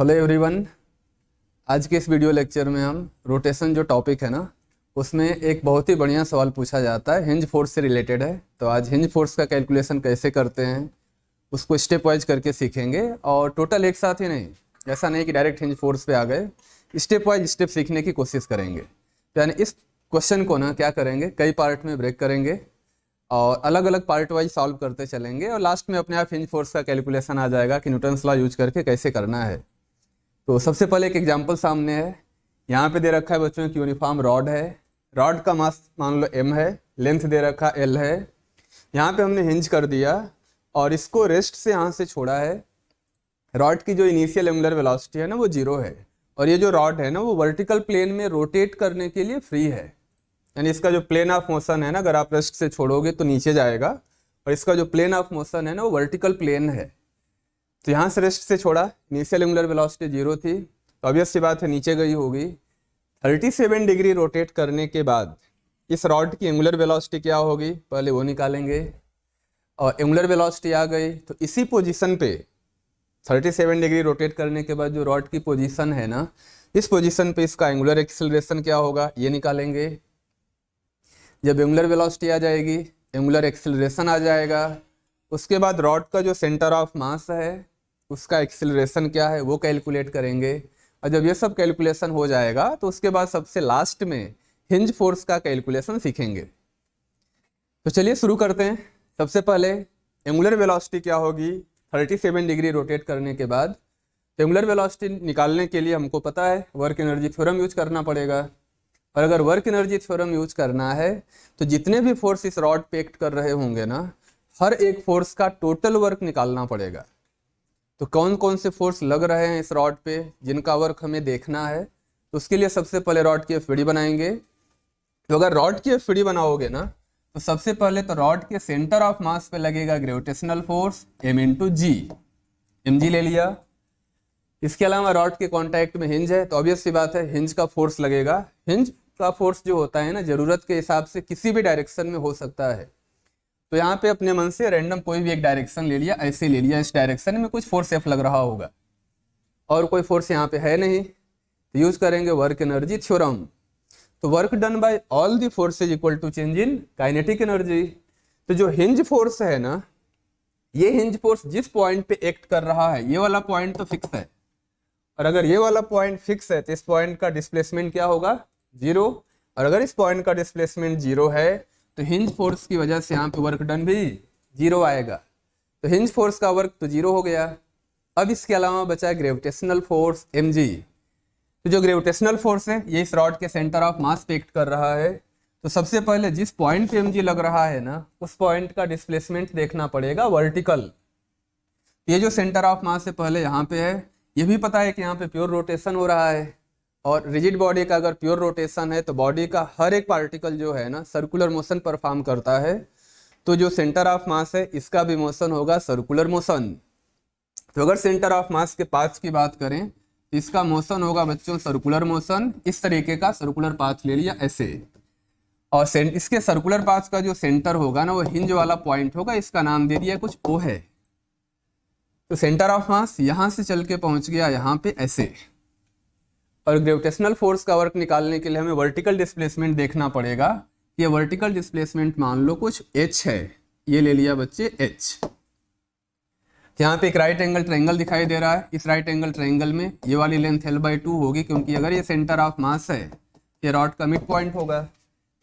Hello everyone. आज के इस वीडियो लेक्चर में हम रोटेशन जो टॉपिक है ना, उसमें एक बहुत ही बढ़िया सवाल पूछा जाता है, हिंज फोर्स से रिलेटेड है। तो आज हिंज फोर्स का कैलकुलेशन कैसे करते हैं उसको स्टेप वाइज करके सीखेंगे, और टोटल एक साथ ही नहीं, ऐसा नहीं कि डायरेक्ट हिंज फोर्स पे आ गए, स्टेप वाइज स्टेप सीखने की कोशिश करेंगे। यानी इस क्वेश्चन को ना क्या करेंगे, कई पार्ट में ब्रेक करेंगे और अलग अलग पार्ट वाइज सॉल्व करते चलेंगे, और लास्ट में अपने आप हिंज फोर्स का कैलकुलेशन आ जाएगा कि न्यूटन्स लॉ यूज करके कैसे करना है। तो सबसे पहले एक एग्जांपल सामने है, यहाँ पे दे रखा है बच्चों की यूनिफॉर्म रॉड है, रॉड का मास मान लो m है, लेंथ दे रखा l है, यहाँ पे हमने हिंज कर दिया और इसको रेस्ट से यहाँ से छोड़ा है। रॉड की जो इनिशियल एंगुलर वेलोसिटी है ना वो 0 है, और ये जो रॉड है ना वो वर्टिकल प्लेन में रोटेट करने के लिए फ्री है। यानी इसका जो प्लेन ऑफ मोशन है ना, अगर आप रेस्ट से छोड़ोगे तो नीचे जाएगा, और इसका जो प्लेन ऑफ मोशन है ना वो वर्टिकल प्लेन है। तो यहाँ से रेस्ट से छोड़ा, इनिशियल एंगुलर वेलोसिटी 0 थी, तो ऑब्वियस सी बात है नीचे गई होगी। 37 डिग्री रोटेट करने के बाद इस रॉड की एंगुलर वेलोसिटी क्या होगी, पहले वो निकालेंगे। और एंगुलर वेलोसिटी आ गई तो इसी पोजीशन पे 37 डिग्री रोटेट करने के बाद जो रॉड की पोजीशन है ना, इस पोजीशन पे इसका एंगुलर एक्सेलरेशन क्या होगा ये निकालेंगे। जब एंगुलर वेलोसिटी आ जाएगी, एंगुलर एक्सेलरेशन आ जाएगा, उसके बाद रॉड का जो सेंटर ऑफ मास है उसका एक्सेलरेशन क्या है वो कैलकुलेट करेंगे। और जब ये सब कैलकुलेशन हो जाएगा तो उसके बाद सबसे लास्ट में हिंज फोर्स का कैलकुलेशन सीखेंगे। तो चलिए शुरू करते हैं। सबसे पहले एंगुलर वेलोसिटी क्या होगी 37 डिग्री रोटेट करने के बाद। एंगुलर वेलोसिटी निकालने के लिए हमको पता है वर्क एनर्जी थ्योरम यूज करना पड़ेगा, और अगर वर्क एनर्जी थ्योरम यूज करना है तो जितने भी फोर्स इस रॉड पे एक्ट कर रहे होंगे ना, हर एक फोर्स का टोटल वर्क निकालना पड़ेगा। तो कौन कौन से फोर्स लग रहे हैं इस रॉड पे जिनका वर्क हमें देखना है, तो उसके लिए सबसे पहले रॉड की एफडी बनाएंगे। तो अगर रॉड की एफडी बनाओगे ना, तो सबसे पहले तो रॉड के सेंटर ऑफ मास पे लगेगा ग्रेविटेशनल फोर्स m इंटू जी, mg ले लिया। इसके अलावा रॉड के कॉन्टैक्ट में हिंज है, तो ऑब्वियस सी बात है हिंज का फोर्स लगेगा। हिंज का फोर्स जो होता है ना, जरूरत के हिसाब से किसी भी डायरेक्शन में हो सकता है। तो यहाँ पे अपने मन से रैंडम कोई भी एक डायरेक्शन ले लिया, ऐसे ले लिया, इस डायरेक्शन में कुछ फोर्स एफ लग रहा होगा और कोई फोर्स यहाँ पे है नहीं, तो यूज करेंगे वर्क एनर्जी थ्योरम। तो work done by all the forces equal to change in kinetic energy. तो जो हिंज फोर्स है ना, ये हिंज फोर्स जिस पॉइंट पे एक्ट कर रहा है, ये वाला पॉइंट तो फिक्स है, और अगर ये वाला पॉइंट फिक्स है तो इस पॉइंट का डिस्प्लेसमेंट क्या होगा 0, और अगर इस पॉइंट का डिस्प्लेसमेंट 0 है तो हिंज फोर्स की वजह से यहाँ पे वर्क डन भी 0 आएगा। तो हिंज फोर्स का वर्क तो 0 हो गया। अब इसके अलावा बचा है ग्रेविटेशनल फोर्स mg। तो जो ग्रेविटेशनल फोर्स है ये इस रॉड के सेंटर ऑफ मास पे एक्ट कर रहा है। तो सबसे पहले जिस पॉइंट पे mg लग रहा है ना, उस पॉइंट का डिस्प्लेसमेंट देखना पड़ेगा वर्टिकल। ये जो सेंटर ऑफ मास है पहले यहाँ पे है, ये भी पता है कि यहाँ पे प्योर रोटेशन हो रहा है, और रिजिड बॉडी का अगर प्योर रोटेशन है तो बॉडी का हर एक पार्टिकल जो है ना सर्कुलर मोशन परफॉर्म करता है। तो जो सेंटर ऑफ मास है इसका भी मोशन होगा सर्कुलर मोशन। तो अगर सेंटर ऑफ मास के पाथ की बात करें तो इसका मोशन होगा बच्चों सर्कुलर मोशन। इस तरीके का सर्कुलर पाथ ले लिया ऐसे, और इसके सर्कुलर पाथ का जो सेंटर होगा ना वो हिंज वाला पॉइंट होगा, इसका नाम दे दिया कुछ O है। तो सेंटर ऑफ मास यहाँ से चल के पहुंच गया यहाँ पे ऐसे, और ग्रेविटेशनल फोर्स का वर्क निकालने के लिए हमें वर्टिकल डिस्प्लेसमेंट देखना पड़ेगा। ये वर्टिकल डिस्प्लेसमेंट मान लो कुछ h है, ये ले लिया बच्चे h। यहाँ पे एक राइट एंगल ट्रायंगल दिखाई दे रहा है, इस राइट एंगल ट्रायंगल में ये वाली लेंथ l/2 होगी, क्योंकि अगर ये सेंटर ऑफ मास है ये रॉड का मिड पॉइंट होगा।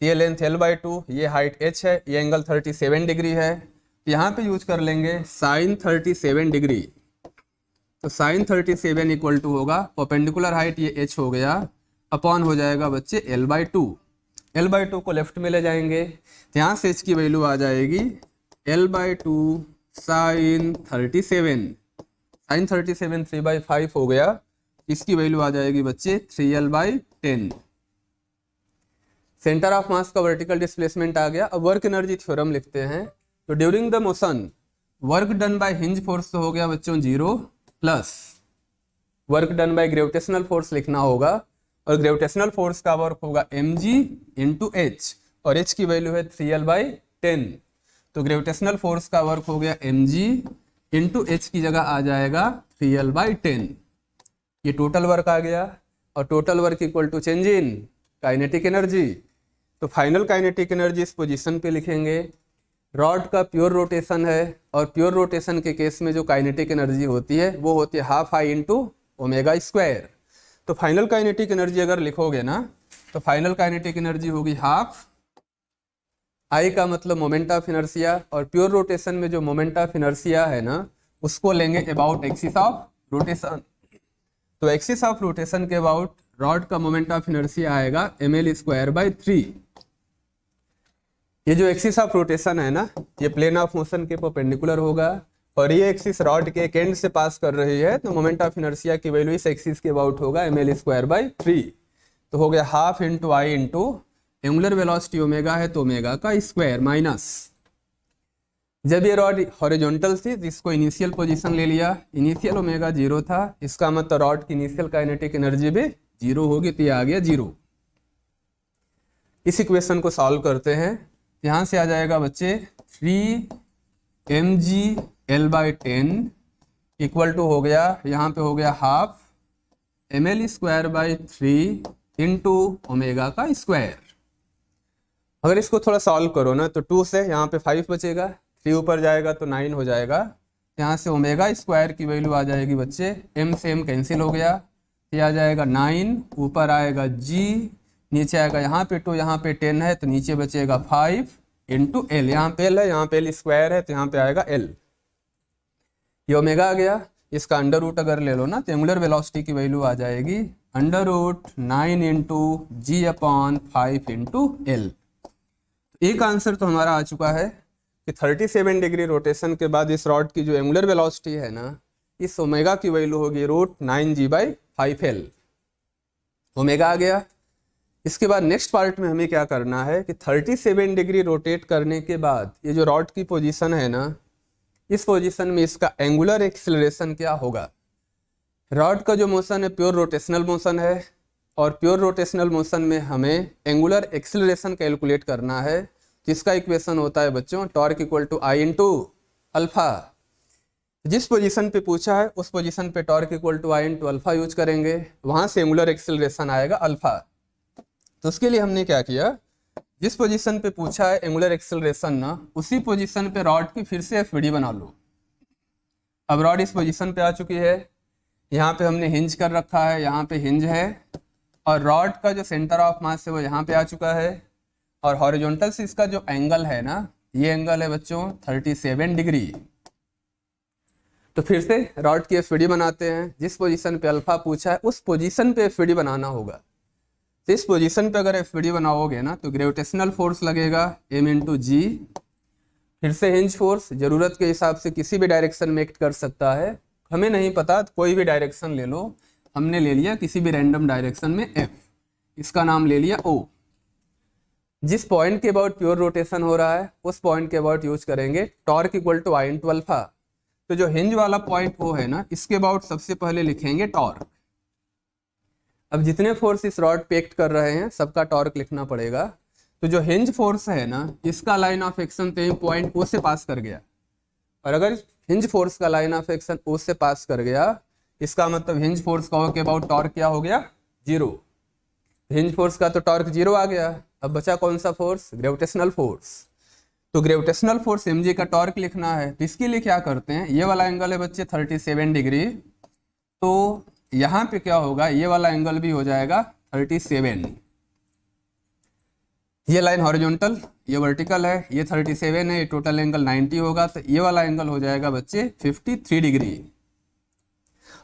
ये लेंथ l/2, ये हाइट h है, ये एंगल 37 डिग्री है। तो यहाँ पे यूज कर लेंगे साइन 37 डिग्री। तो साइन 37 इक्वल टू होगा परपेंडिकुलर हाइट ये h हो गया, अपॉन हो जाएगा बच्चे l/2। l/2 को लेफ्ट में ले जाएंगे तो यहाँ से h की वैल्यू आ जाएगी l/2 साइन 37। साइन 37 3/5 हो गया, इसकी वैल्यू आ जाएगी बच्चे 3l/10। सेंटर ऑफ मास का वर्टिकल डिस्प्लेसमेंट आ गया। अब वर्क एनर्जी थ्योरम लिखते हैं। तो during the motion work done bye hinge force हो गया बच्चों 0 plus work done by gravitational force लिखना होगा, और ग्रेविटेशनल फोर्स का वर्क होगा mg इंटू h, और h की वैल्यू है 3l/10। तो ग्रेविटेशनल फोर्स का वर्क हो गया mg इंटू h की जगह आ जाएगा 3l/10। ये टोटल वर्क आ गया, और total work equal to change in kinetic energy. तो फाइनल काइनेटिक एनर्जी इस पोजीशन पे लिखेंगे। रॉड का प्योर रोटेशन है, और प्योर रोटेशन के केस में जो काइनेटिक एनर्जी होती है वो होती है half I into omega square. तो फाइनल काइनेटिक एनर्जी अगर लिखोगे ना, तो फाइनल काइनेटिक एनर्जी होगी हाफ आई का मतलब मोमेंट ऑफ इनर्शिया, और प्योर रोटेशन में जो मोमेंट ऑफ इनर्शिया है ना उसको लेंगे अबाउट एक्सिस ऑफ रोटेशन। तो एक्सिस ऑफ रोटेशन के अबाउट रॉड का मोमेंट ऑफ इनर्शिया आएगा ml²/3। ये जो एक्सिस ऑफ रोटेशन है ना, ये प्लेन ऑफ मोशन के परपेंडिकुलर होगा, और ये एक्सिस रॉड के एक एंड से पास कर रही है, तो मोमेंट ऑफ इनर्शिया की वैल्यू इस एक्सिस के अबाउट होगा ml²/3। तो हो गया हाफ इंटू आई इंटू एंगुलर वेलोसिटी ओमेगा है तो ओमेगा का स्क्वायर माइनस, जब ये रॉड हॉरिजॉन्टल थी तो इसको इनिशियल पोजीशन ले लिया, इनिशियल ओमेगा 0 था, इसका मतलब रॉड की इनिशियल काइनेटिक एनर्जी भी 0 होगी, तो ये आ गया 0। इस इक्वेशन को सॉल्व करते हैं। यहाँ से आ जाएगा बच्चे 3mgL/10 इक्वल टू हो गया, यहाँ पे हो गया हाफ ml²/3 इंटू ओमेगा का स्क्वायर। अगर इसको थोड़ा सॉल्व करो ना, तो 2 से यहाँ पे 5 बचेगा, 3 ऊपर जाएगा तो 9 हो जाएगा। यहाँ से ओमेगा स्क्वायर की वैल्यू आ जाएगी बच्चे, m से m कैंसिल हो गया, ये आ जाएगा 9, ऊपर आएगा g, नीचे आएगा यहाँ पे 2, यहाँ पे 10 है तो नीचे बचेगा 5 इंटू एल, यहाँ पे एल है, यहाँ पे एल स्क्वायर है तो यहाँ पे आएगा एल। ये ओमेगा आ गया, इसका अंडर रूट अगर ले लो ना तो एंगुलर वेलोसिटी की वैल्यू आ जाएगी √9 इंटू g/5 इंटू एल। एक आंसर तो हमारा आ चुका है कि 37 डिग्री रोटेशन के बाद इस रॉड की जो एंगुलर वेलोसिटी है ना, इस ओमेगा की वैल्यू होगी √9g/5l। ओमेगा आ गया। इसके बाद नेक्स्ट पार्ट में हमें क्या करना है कि 37 डिग्री रोटेट करने के बाद ये जो रॉड की पोजीशन है ना, इस पोजीशन में इसका एंगुलर एक्सिलरेशन क्या होगा। रॉड का जो मोशन है प्योर रोटेशनल मोशन है, और प्योर रोटेशनल मोशन में हमें एंगुलर एक्सिलरेशन कैलकुलेट करना है, जिसका इक्वेशन होता है बच्चों torque equal to I into alpha. जिस पोजीशन पे पूछा है उस पोजीशन पे torque equal to I into alpha use करेंगे, वहां से एंगुलर एक्सिलरेशन आएगा अल्फा। तो उसके लिए हमने क्या किया, जिस पोजीशन पे पूछा है एंगुलर एक्सिलरेशन ना, उसी पोजीशन पे रॉड की फिर से एफबीडी बना लो। अब रॉड इस पोजीशन पे आ चुकी है, यहाँ पे हमने हिंज कर रखा है, यहाँ पे हिंज है, और रॉड का जो सेंटर ऑफ मास है वो यहाँ पे आ चुका है, और हॉरिजॉन्टल से इसका जो एंगल है ना, ये एंगल है बच्चों 37 डिग्री। तो फिर से रॉड की एफबीडी बनाते हैं, जिस पोजीशन पे अल्फा पूछा है उस पोजीशन पे एफबीडी बनाना होगा। तो इस पोजीशन पे अगर एफबीडी बनाओगे ना तो ग्रेविटेशनल फोर्स लगेगा m इंटू जी, फिर से हिंज फोर्स जरूरत के हिसाब से किसी भी डायरेक्शन में एक्ट कर सकता है, हमें नहीं पता तो कोई भी डायरेक्शन ले लो, हमने ले लिया किसी भी रैंडम डायरेक्शन में f, इसका नाम ले लिया O। जिस पॉइंट के अबाउट प्योर रोटेशन हो रहा है उस पॉइंट के अबाउट यूज करेंगे torque equal to I into alpha. तो जो हिंज वाला पॉइंट वो है ना, इसके अबाउट सबसे पहले लिखेंगे टॉर्क। अब जितने फोर्स इस रॉड पे एक्ट कर रहे हैं सबका टॉर्क लिखना पड़ेगा। तो जो हिंज फोर्स है ना, इसका लाइन ऑफ एक्शन तो पॉइंट O से पास कर गया, और अगर हिंज फोर्स का लाइन ऑफ एक्शन O से पास कर गया, इसका मतलब हिंज फोर्स का के अबाउट टॉर्क क्या हो गया 0। हिंज फोर्स का तो टॉर्क 0 आ गया। अब बचा कौन सा फोर्स, ग्रेविटेशनल फोर्स। तो ग्रेविटेशनल फोर्स mg का टॉर्क लिखना है, तो इसके लिए क्या करते हैं, ये वाला एंगल है बच्चे 37 डिग्री, तो यहाँ पे क्या होगा, ये वाला एंगल भी हो जाएगा 37। ये लाइन हॉरिजॉन्टल, ये वर्टिकल है, ये 37 है, ये टोटल एंगल 90 होगा, तो ये वाला एंगल हो जाएगा बच्चे 53 डिग्री।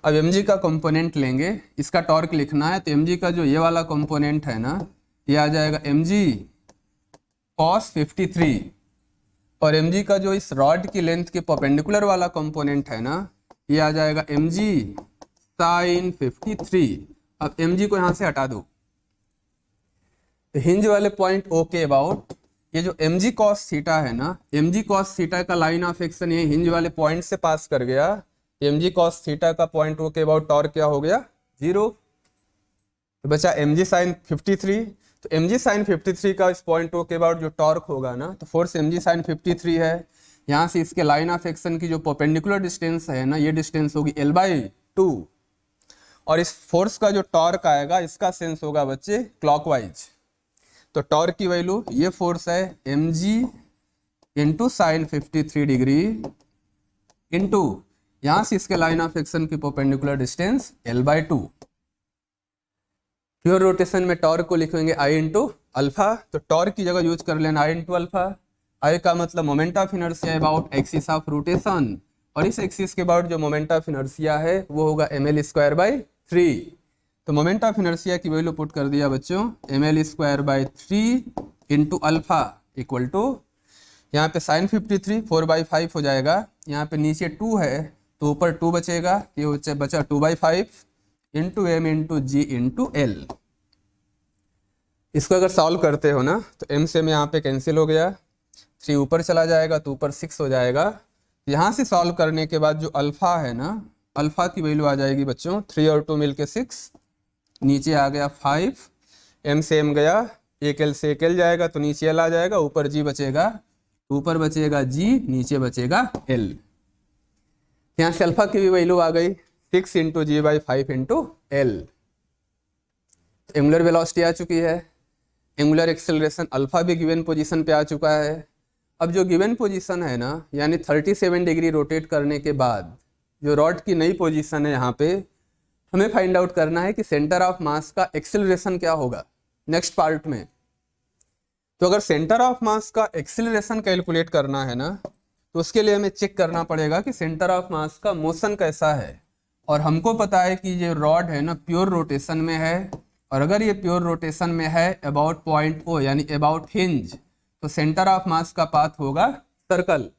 अब mg का कंपोनेंट लेंगे, इसका टॉर्क लिखना है, तो mg का जो ये वाला कंपोनेंट है ना, ये आ जाएगा mg cos 53, और mg का जो इस रॉड की लेंथ के परपेंडिकुलर वाला कंपोनेंट है ना, ये आ जाएगा mg sin 53। अब mg को यहाँ से हटा दो, तो हिंज वाले पॉइंट O के अबाउट ये जो mg cos थीटा है ना, mg cos थीटा का लाइन ऑफ एक्शन ये हिंज वाले पॉइंट से पास कर गया, mg cos थीटा का पॉइंट O के अबाउट टॉर्क क्या हो गया 0। तो बचा mg sin 53, तो mg sin 53 का इस पॉइंट O के अबाउट जो टॉर्क होगा ना, तो फोर्स mg sin 53 है, यहाँ से इसके लाइन ऑफ एक्शन की जो परपेंडिकुलर डिस्टेंस है ना, ये डिस्टेंस होगी L/2, और इस फोर्स का जो टॉर्क आएगा इसका सेंस होगा बच्चे क्लॉकवाइज। तो टॉर्क की वैल्यू, ये फोर्स है mg into sine 53 degree into यहां से इसके लाइन ऑफ एक्शन की perpendicular distance l/2। Pure rotation में टॉर्क को लिखेंगे I इंटू अल्फा, तो टॉर्क की जगह यूज कर लेना I इंटू अल्फा। I का मतलब moment of inertia about axis of rotation, और इस एक्सिस के अबाउट जो मोमेंट ऑफ इनर्शिया है वो होगा ml²/3। तो मोमेंट ऑफ इनर्शिया की वैल्यू पुट कर दिया बच्चों ml²/3 into alpha equal to, यहाँ पे साइन 53 4/5 हो जाएगा, यहाँ पे नीचे 2 है तो ऊपर 2 बचेगा, ये बचा 2/5 इंटू m इंटू जी इंटू एल। इसको अगर सॉल्व करते हो ना तो m से m यहाँ पे कैंसिल हो गया, 3 ऊपर चला जाएगा तो ऊपर 6 हो जाएगा। यहाँ से सॉल्व करने के बाद जो अल्फा है ना, अल्फा की वैल्यू आ जाएगी बच्चों 3 और 2 मिलके 6, नीचे आ गया 5, m से m गया, एक l से एक l जाएगा तो नीचे l आ जाएगा, ऊपर g बचेगा, ऊपर बचेगा g, नीचे बचेगा l। यहाँ से अल्फा की भी वैल्यू आ गई 6 into g/5 into L. Angular velocity आ चुकी है, एंगुलर एक्सेलरेशन अल्फा भी गिवन पोजीशन पे आ चुका है। अब जो गिवन पोजीशन है ना, यानी 37 डिग्री रोटेट करने के बाद जो रॉड की नई पोजीशन है, यहाँ पे हमें फाइंड आउट करना है कि सेंटर ऑफ मास का एक्सेलरेशन क्या होगा नेक्स्ट पार्ट में। तो अगर सेंटर ऑफ मास का एक्सेलरेशन कैलकुलेट करना है ना, तो उसके लिए हमें चेक करना पड़ेगा कि सेंटर ऑफ मास का मोशन कैसा है। और हमको पता है कि ये रॉड है ना प्योर रोटेशन में है, और अगर ये प्योर रोटेशन में है अबाउट पॉइंट O यानी अबाउट हिंज, तो सेंटर ऑफ मास का पाथ होगा सर्कल,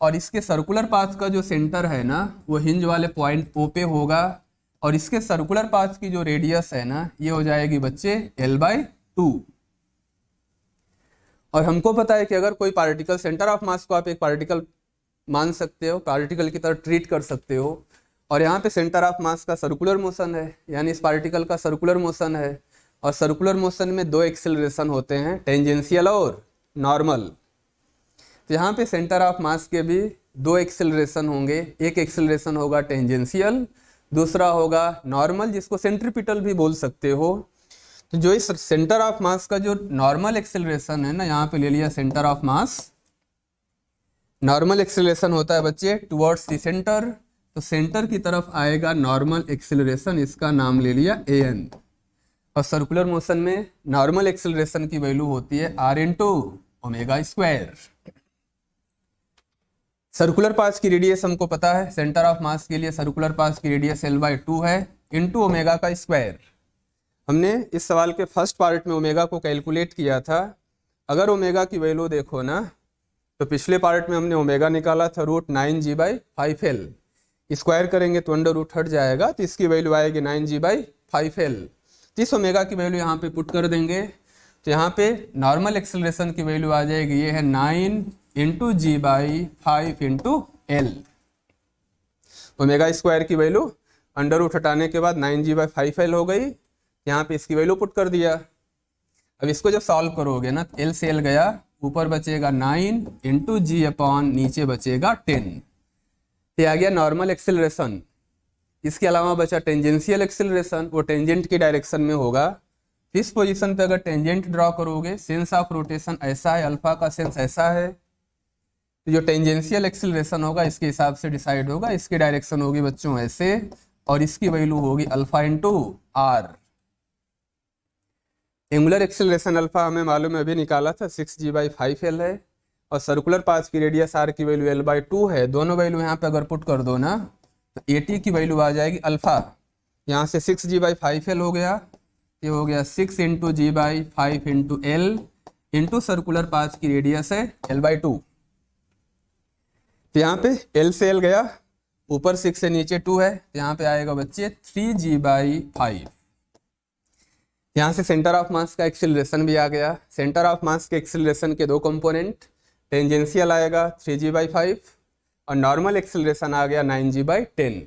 और इसके सर्कुलर पाथ का जो सेंटर है ना वो हिंज वाले पॉइंट O पे होगा, और इसके सर्कुलर पाथ की जो रेडियस है ना ये हो जाएगी बच्चे l/2। और हमको पता है कि अगर कोई पार्टिकल, सेंटर ऑफ मास को आप एक पार्टिकल मान सकते हो, पार्टिकल की तरह ट्रीट कर सकते हो, और यहाँ पे सेंटर ऑफ मास का सर्कुलर मोशन है, यानी इस पार्टिकल का सर्कुलर मोशन है, और सर्कुलर मोशन में 2 एक्सेलरेशन होते हैं, टेंजेंशियल और नॉर्मल। तो यहाँ पे सेंटर ऑफ मास के भी 2 एक्सेलरेशन होंगे, एक एक्सेलरेशन होगा टेंजेंशियल, दूसरा होगा नॉर्मल, जिसको सेंट्रीपिटल भी बोल सकते हो। तो जो इस सेंटर ऑफ मास का जो नॉर्मल एक्सेलरेशन है ना, यहाँ पे ले लिया centre of mass, normal acceleration होता है बच्चे टुवर्ड्स द सेंटर, तो सेंटर की तरफ आएगा नॉर्मल एक्सेलरेशन, इसका नाम ले लिया an। और सर्कुलर मोशन में नॉर्मल एक्सेलरेशन की वैल्यू होती है r into omega square. Circular path की रेडियस हमको पता है, सेंटर ऑफ मास के लिए सर्कुलर पाथ की रेडियस l/2 है इंटू ओमेगा का स्क्वायर। हमने इस सवाल के फर्स्ट पार्ट में ओमेगा को कैलकुलेट किया था। अगर ओमेगा की वैल्यू देखो ना, तो पिछले पार्ट में हमने ओमेगा निकाला था √9g/5l, स्क्वायर करेंगे तो अंडर रूट हट जाएगा, तो इसकी वैल्यू आएगी 9g/5l। तो इस ओमेगा की वैल्यू यहाँ पे पुट कर देंगे, तो यहाँ पे नॉर्मल एक्सेलरेशन की वैल्यू आ जाएगी, ये है 9 into g/5 into L. Omega square की वैल्यू अंडर रूट हटाने के बाद 9g/5l हो गई, यहाँ पे इसकी वैल्यू पुट कर दिया। अब इसको जब सॉल्व करोगे ना, एल से एल गया, ऊपर बचेगा 9 इंटू जी अपॉन नीचे बचेगा 10, ये आ गया नॉर्मल एक्सेलरेशन। इसके अलावा बचा टेंजेंशियल एक्सेलरेशन, वो टेंजेंट की डायरेक्शन में होगा। इस पोजीशन पे अगर टेंजेंट ड्रॉ करोगे, सेंस ऑफ रोटेशन ऐसा है, अल्फा का सेंस ऐसा है, तो जो टेंजेंशियल एक्सेलरेशन होगा इसके हिसाब से डिसाइड होगा। इसकी डायरेक्शन होगी बच्चों ऐसे, और इसकी वैल्यू होगी alpha into R. Angular acceleration alpha हमें मालूम है, अभी निकाला था 6g/5l है, और सर्कुलर पाथ की रेडियस r की वैल्यू l/2 है। दोनों वैल्यू यहाँ पे अगर पुट कर दो ना, तो 80 की वैल्यू आ जाएगी अल्फा, यहाँ से 6g/5l हो गया, ये हो गया 6 into g/5 into L into circular path की रेडियस है l/2। तो यहाँ पे l से l गया, ऊपर 6 से नीचे 2 है, तो यहाँ पे आएगा बच्चे 3g/5। यहाँ से सेंटर ऑफ मास का एक्सेलरेशन भी आ गया। सेंटर ऑफ मास के एक्सेलरेशन के 2 कंपोनेंट, टेंजेंशियल आएगा 3g/5 और नॉर्मल एक्सेलरेशन आ गया 9g/10।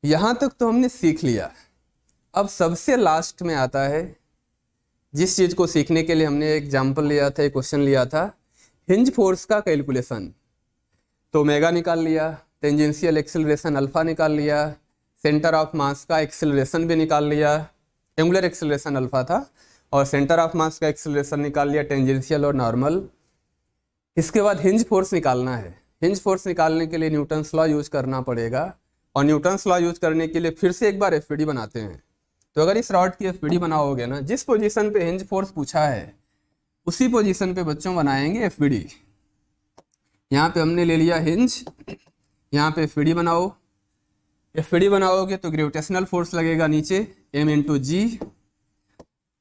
यहाँ तक तो हमने सीख लिया। अब सबसे लास्ट में आता है जिस चीज़ को सीखने के लिए हमने एग्जाम्पल लिया था, एक क्वेश्चन लिया था, हिंज फोर्स का कैलकुलेशन। तो ओमेगा निकाल लिया, टेंजेंशियल एक्सेलरेशन अल्फा निकाल लिया, सेंटर ऑफ मास का एक्सेलरेशन भी निकाल लिया, एंगुलर एक्सेलरेशन अल्फा था, और सेंटर ऑफ मास का एक्सेलरेशन निकाल लिया, टेंजेंशियल और नॉर्मल। इसके बाद हिंज फोर्स निकालना है। हिंज फोर्स निकालने के लिए न्यूटन्स लॉ यूज करना पड़ेगा, और न्यूटन्स लॉ यूज करने के लिए फिर से एक बार एफबीडी बनाते हैं। तो अगर इस रॉड की एफबीडी बनाओगे ना, जिस पोजीशन पे हिंज फोर्स पूछा है उसी पोजीशन पे बच्चों बनाएंगे एफबीडी। यहाँ पे हमने ले लिया हिंज, यहाँ पे एफबीडी बनाओ। एफबीडी बनाओगे तो ग्रेविटेशनल फोर्स लगेगा नीचे m×g,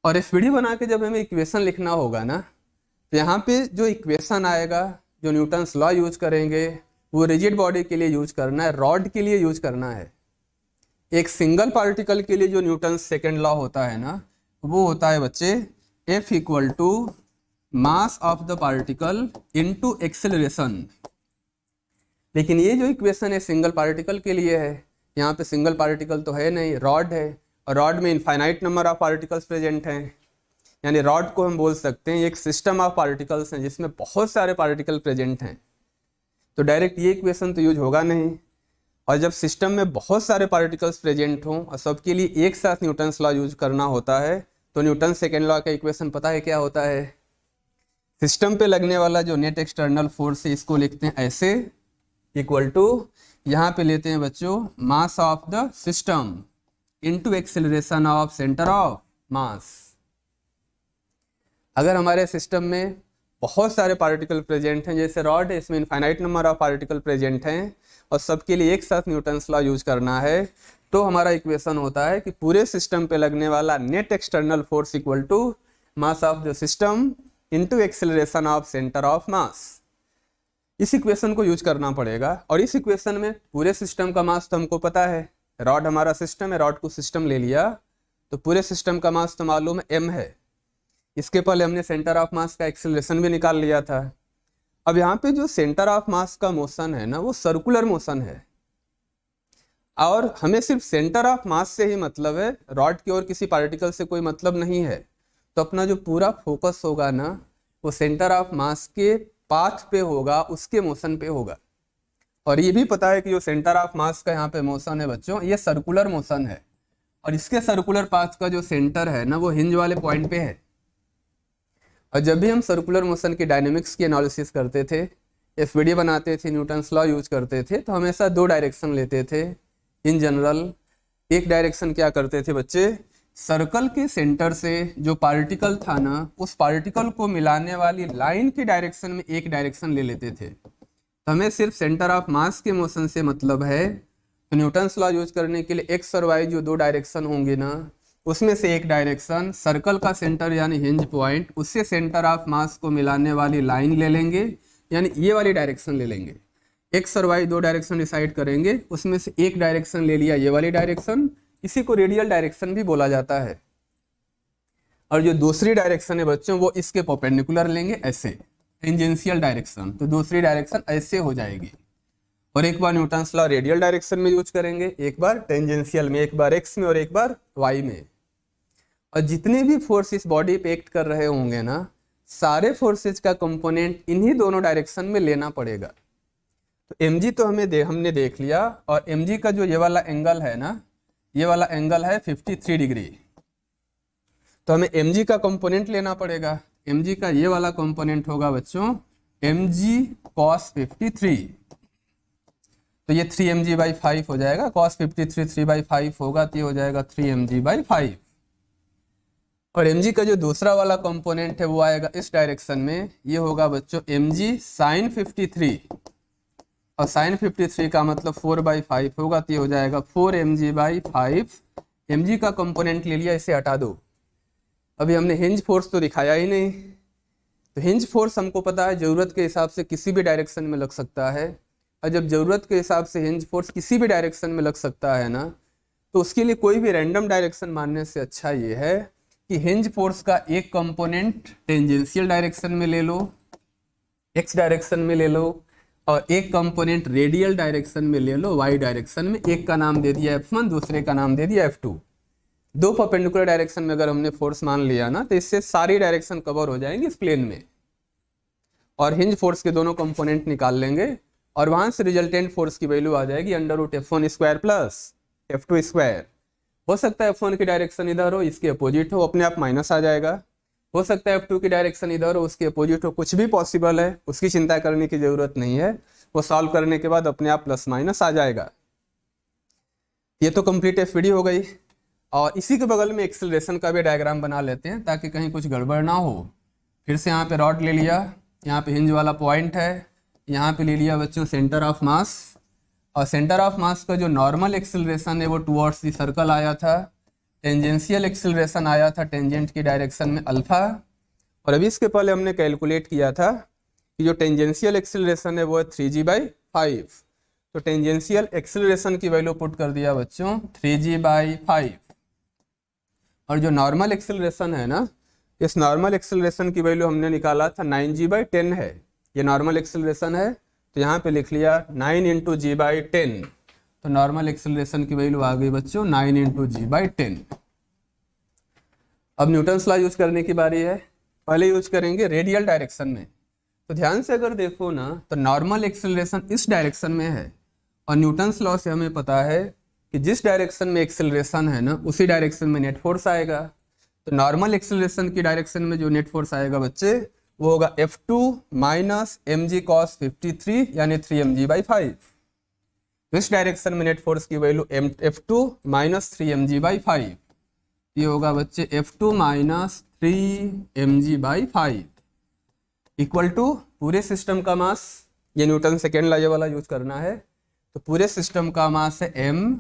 और एफबीडी बना के जब हमें इक्वेशन लिखना होगा ना, तो यहाँ पे जो इक्वेशन आएगा, जो न्यूटन्स लॉ यूज करेंगे, वो रिजिड बॉडी के लिए यूज करना है, रॉड के लिए यूज करना है। एक सिंगल पार्टिकल के लिए जो न्यूटन्स सेकेंड लॉ होता है ना, वो होता है बच्चे F = mass of the particle into acceleration. लेकिन ये जो इक्वेशन है सिंगल पार्टिकल के लिए है, यहाँ पे सिंगल पार्टिकल तो है नहीं, रॉड है, और रॉड में infinite number of particles present हैं। यानी रॉड को हम बोल सकते हैं एक सिस्टम ऑफ पार्टिकल्स हैं जिसमें बहुत सारे पार्टिकल प्रेजेंट हैं। तो डायरेक्ट ये इक्वेशन तो यूज होगा नहीं, और जब सिस्टम में बहुत सारे पार्टिकल्स प्रेजेंट हों और सबके लिए एक साथ न्यूटन्स लॉ यूज करना होता है, तो न्यूटन सेकेंड लॉ का इक्वेशन पता है क्या होता है? सिस्टम पे लगने वाला जो नेट एक्सटर्नल फोर्स है, इसको लिखते हैं ऐसे, इक्वल टू, यहाँ पे लेते हैं बच्चों मास of the system into acceleration of centre of मास। अगर हमारे सिस्टम में बहुत सारे पार्टिकल प्रेजेंट हैं, जैसे रॉड है, इसमें infinite number of particle present हैं, और सबके लिए एक साथ न्यूटन्स लॉ यूज करना है, तो हमारा इक्वेशन होता है कि पूरे सिस्टम पे लगने वाला net external force equal to mass of the system into acceleration of centre of mass. इस इक्वेशन को यूज करना पड़ेगा, और इस इक्वेशन में पूरे सिस्टम का मास तो हमको पता है, रॉड हमारा सिस्टम है, रॉड को सिस्टम ले लिया, तो पूरे सिस्टम का मास तो मालूम है m है। इसके पहले हमने सेंटर ऑफ मास का एक्सेलरेशन भी निकाल लिया था। अब यहाँ पे जो सेंटर ऑफ मास का मोशन है ना, वो सर्कुलर मोशन है, और हमें सिर्फ सेंटर ऑफ मास से ही मतलब है, रॉड की और किसी पार्टिकल से कोई मतलब नहीं है। तो अपना जो पूरा फोकस होगा ना, वो सेंटर ऑफ मास के पाथ पे होगा, उसके मोशन पे होगा। और ये भी पता है कि जो सेंटर ऑफ मास का यहाँ पे मोशन है बच्चों, ये सर्कुलर मोशन है, और इसके सर्कुलर पाथ का जो सेंटर है ना, वो हिंज वाले पॉइंट पे है। और जब भी हम सर्कुलर मोशन की डायनेमिक्स की एनालिसिस करते थे, एफबीडी बनाते थे, न्यूटन्स लॉ यूज करते थे, तो हमेशा दो डायरेक्शन लेते थे इन जनरल। एक डायरेक्शन क्या करते थे बच्चे, सर्कल के सेंटर से जो पार्टिकल था ना, उस पार्टिकल को मिलाने वाली लाइन की डायरेक्शन में एक डायरेक्शन ले लेते थे। तो हमें सिर्फ सेंटर ऑफ मास के मोशन से मतलब है, तो न्यूटन्स लॉ यूज करने के लिए एक्स और वाई जो दो डायरेक्शन होंगे ना, उसमें से एक डायरेक्शन सर्कल का सेंटर यानी हिंज पॉइंट, उससे सेंटर ऑफ मास को मिलाने वाली लाइन ले लेंगे, यानी ये वाली डायरेक्शन ले लेंगे। एक्स और वाई दो डायरेक्शन डिसाइड करेंगे, उसमें से एक डायरेक्शन ले लिया ये वाली डायरेक्शन, इसी को रेडियल डायरेक्शन भी बोला जाता है। और जो दूसरी डायरेक्शन है बच्चों, वो इसके परपेंडिकुलर लेंगे ऐसे, टेंजेंशियल डायरेक्शन। तो दूसरी डायरेक्शन ऐसे हो जाएगी, और एक बार न्यूटन्स लॉ रेडियल डायरेक्शन में यूज करेंगे, एक बार टेंजेंशियल में, एक बार एक्स में और एक बार वाई में। और जितने भी फोर्स इस बॉडी पे एक्ट कर रहे होंगे ना, सारे फोर्सेज का कंपोनेंट इन्हीं दोनों डायरेक्शन में लेना पड़ेगा। तो mg तो हमने देख लिया, और mg का जो ये वाला एंगल है ना, ये वाला एंगल है 53 डिग्री। तो हमें mg का कंपोनेंट लेना पड़ेगा। mg का ये वाला कंपोनेंट होगा बच्चों mg cos 53। तो ये 3mg/5 हो जाएगा, cos 53 3/5 होगा, तो ये हो जाएगा 3mg/5। और mg का जो दूसरा वाला कंपोनेंट है वो आएगा इस डायरेक्शन में, ये होगा बच्चों mg sin 53, और sin 53 का मतलब 4/5 होगा, तो ये हो जाएगा 4mg/5। mg का कंपोनेंट ले लिया, इसे हटा दो। अभी हमने हिंज फोर्स तो दिखाया ही नहीं। तो हिंज फोर्स हमको पता है जरूरत के हिसाब से किसी भी डायरेक्शन में लग सकता है, और जब जरूरत के हिसाब से हिंज फोर्स किसी भी डायरेक्शन में लग सकता है ना, तो उसके लिए कोई भी रैंडम डायरेक्शन मानने से अच्छा ये है कि हिंज फोर्स का एक कंपोनेंट टेंजेंशियल डायरेक्शन में ले लो, एक्स डायरेक्शन में ले लो, और एक कंपोनेंट रेडियल डायरेक्शन में ले लो, वाई डायरेक्शन में। एक का नाम दे दिया F1, दूसरे का नाम दे दिया F2। दो परपेंडिकुलर डायरेक्शन में अगर हमने फोर्स मान लिया ना, तो इससे सारी डायरेक्शन कवर हो जाएंगी इस प्लेन में, और हिंज फोर्स के दोनों कंपोनेंट निकाल लेंगे, और वहां से रिजल्टेंट फोर्स की वैल्यू आ जाएगी √F1² प्लस F2 स्क्वायर। हो सकता है F1 की डायरेक्शन इधर हो, इसके अपोजिट हो, अपने आप माइनस आ जाएगा। हो सकता है F2 की डायरेक्शन इधर हो, उसके अपोजिट हो, कुछ भी पॉसिबल है, उसकी चिंता करने की जरूरत नहीं है, वो सॉल्व करने के बाद अपने आप प्लस माइनस आ जाएगा। ये तो कंप्लीट FPD हो गई। और इसी के बगल में एक्सेलरेशन का भी डायग्राम बना लेते हैं ताकि कहीं कुछ गड़बड़ ना हो। फिर से यहाँ पे रॉड ले लिया, यहाँ पे हिंज वाला पॉइंट है, यहाँ पे ले लिया बच्चों सेंटर ऑफ मास, और सेंटर ऑफ मास का जो नॉर्मल एक्सेलरेशन है वो टुवर्ड्स द सर्कल आया था, टेंजेंशियल एक्सेलरेशन आया था टेंजेंट की डायरेक्शन में अल्फा। और अभी इसके पहले हमने कैलकुलेट किया था कि जो टेंजेंशियल एक्सेलरेशन है वो है 3g/5, तो टेंजेंशियल एक्सेलरेशन की वैल्यू पुट कर दिया बच्चों 3g/5। और जो नॉर्मल एक्सेलरेशन है ना, इस नॉर्मल एक्सेलरेशन की वैल्यू हमने निकाला था 9g/10 है, ये नॉर्मल एक्सेलरेशन है, तो यहाँ पे लिख लिया 9 × g/10, तो नॉर्मल एक्सेलरेशन की वैल्यू आ गई बच्चों 9 × g/10। अब न्यूटन्स लॉ यूज करने की बारी है। पहले यूज करेंगे रेडियल डायरेक्शन में, तो ध्यान से अगर देखो ना तो नॉर्मल एक्सेलरेशन इस डायरेक्शन में है, और न्यूटन्स लॉ से हमें पता है कि जिस डायरेक्शन में एक्सेलरेशन है ना उसी डायरेक्शन में नेट फोर्स आएगा। तो नॉर्मल एक्सेलरेशन की डायरेक्शन में जो नेट फोर्स आएगा बच्चे वो होगा F2 माइनस mg cos 53 यानी 3mg/5। इस डायरेक्शन में नेट फोर्स की वैल्यू F2 माइनस 3mg/5, ये होगा बच्चे F2 minus 3mg/5 equal to पूरे सिस्टम का मास, ये न्यूटन सेकेंड लॉ वाला यूज करना है, तो पूरे सिस्टम का मास है m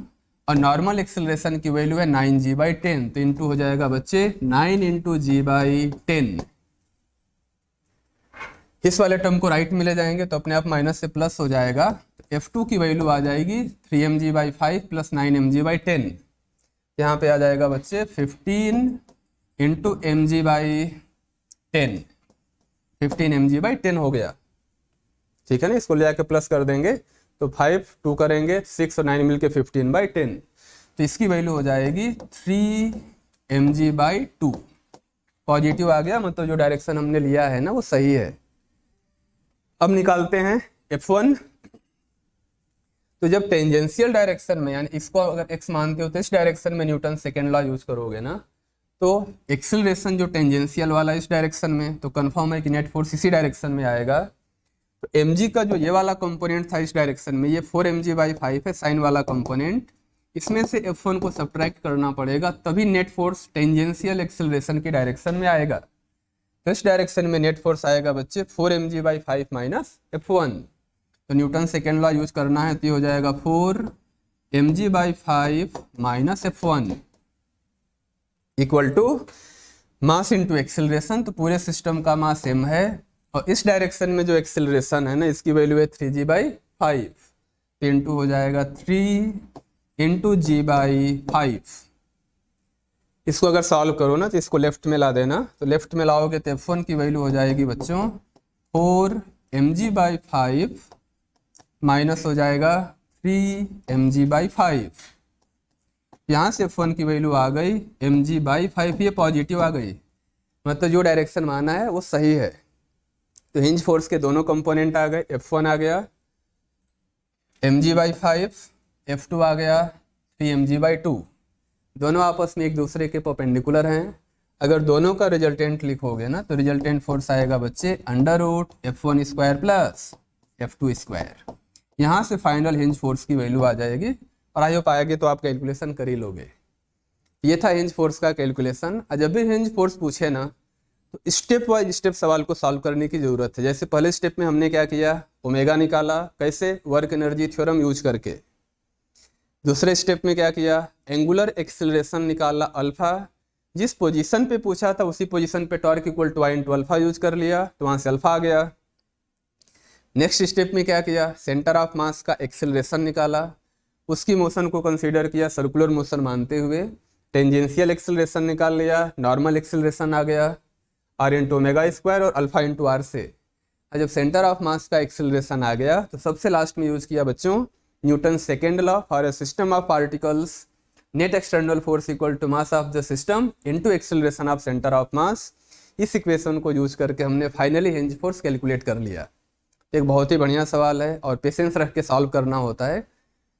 और नॉर्मल एक्सेलरेशन की वैल्यू है 9g/10, तो इनटू हो जाएगा बच्चे 9 × g/10। इस वाले टर्म को राइट में ले जाएंगे तो अपने आप माइनस से प्लस हो जाएगा, तो F2 की वैल्यू आ जाएगी 3mg/5 प्लस 9mg/10, यहाँ पे आ जाएगा बच्चे 15 × mg/10, 15 mg/10 हो गया, ठीक है ना। इसको ले जाके प्लस कर देंगे तो 5 2 करेंगे 6 और 9 मिलके 15/10, तो इसकी वैल्यू हो जाएगी 3 mg/2। पॉजिटिव आ गया, मतलब जो डायरेक्शन हमने लिया है ना वो सही है। अब निकालते हैं F1। तो जब टेंजेंशियल डायरेक्शन में, यानी इसको अगर x मानते हो तो इस डायरेक्शन में न्यूटन सेकेंड लॉ यूज करोगे ना, तो एक्सेलरेशन जो टेंजेंशियल वाला इस डायरेक्शन में, तो कंफर्म है कि नेट फोर्स इसी डायरेक्शन में आएगा। तो mg का जो ये वाला कंपोनेंट था इस डायरेक्शन में, ये 4mg/5 है साइन वाला कंपोनेंट, इसमें से F1 को सब्ट्रैक्ट करना पड़ेगा, तभी नेट फोर्स टेंजेंशियल एक्सेलरेशन की डायरेक्शन में आएगा। तो इस डायरेक्शन में नेट फोर्स आएगा बच्चे 4mg/5 माइनस F1, तो न्यूटन सेकेंड लॉ यूज करना है, तो ये हो जाएगा 4mg/5 minus F1 equal to mass into acceleration, तो पूरे सिस्टम का मास m है, और इस डायरेक्शन में जो एक्सेलरेशन है ना इसकी वैल्यू है 3g/5, तो इंटू हो जाएगा 3 × g/5। इसको अगर सॉल्व करो ना तो इसको लेफ्ट में ला देना, तो लेफ्ट में लाओगे तो F1 की वैल्यू हो जाएगी बच्चों 4mg/5 माइनस हो जाएगा 3mg/5, यहाँ से F1 की वैल्यू आ गई mg/5, ये पॉजिटिव आ गई, मतलब जो डायरेक्शन माना है वो सही है। तो हिंज फोर्स के दोनों कंपोनेंट आ गए, F1 आ गया mg/5, F2 आ गया 3mg/2, दोनों आपस में एक दूसरे के परपेंडिकुलर हैं। अगर दोनों का रिजल्टेंट लिखोगे ना तो रिजल्टेंट फोर्स आएगा बच्चे √F1² प्लस F2²। यहाँ से फाइनल हिंज फोर्स की वैल्यू आ जाएगी, और आई होप आएगी तो आप कैलकुलेशन कर ही लोगे। ये था हिंज फोर्स का कैलकुलेशन। जब भी हिंज फोर्स पूछे ना तो स्टेप वाइज स्टेप सवाल को सॉल्व करने की जरूरत है। जैसे पहले स्टेप में हमने क्या किया, ओमेगा निकाला, कैसे, वर्क एनर्जी थ्योरम यूज करके। दूसरे स्टेप में क्या किया, एंगुलर एक्सेलरेशन निकाला अल्फा, जिस पोजीशन पे पूछा था उसी पोजीशन पे torque equal to I × alpha use कर लिया, तो वहां से अल्फा आ गया। नेक्स्ट स्टेप में क्या किया, सेंटर ऑफ मास का एक्सेलरेशन निकाला, उसकी मोशन को कंसीडर किया सर्कुलर मोशन मानते हुए, टेंजेंशियल एक्सेलरेशन निकाल लिया, नॉर्मल एक्सेलरेशन आ गया r × ω² और अल्फा × r से। जब सेंटर ऑफ मास का एक्सेलरेशन आ गया तो सबसे लास्ट में यूज किया बच्चों Newton second law for a system of particles, net external force equal to mass of the system into acceleration of centre of mass. इस इक्वेशन को यूज करके हमने फाइनली हिंज फोर्स कैलकुलेट कर लिया। एक बहुत ही बढ़िया सवाल है और पेशेंस रख के सॉल्व करना होता है।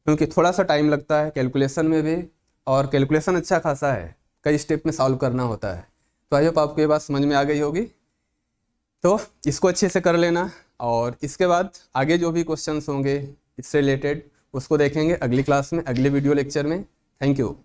क्योंकि थोड़ा सा टाइम लगता है कैलकुलेशन में भी, और कैलकुलेशन अच्छा खासा है, कई स्टेप में सॉल्व करना होता है। तो आई होप आपको ये बात समझ में आ गई होगी। तो इसको अच्छे से कर लेना, और इसके बाद आगे जो भी क्वेश्चंस होंगे इससे रिलेटेड उसको देखेंगे अगली क्लास में, अगले वीडियो लेक्चर में। Thank you.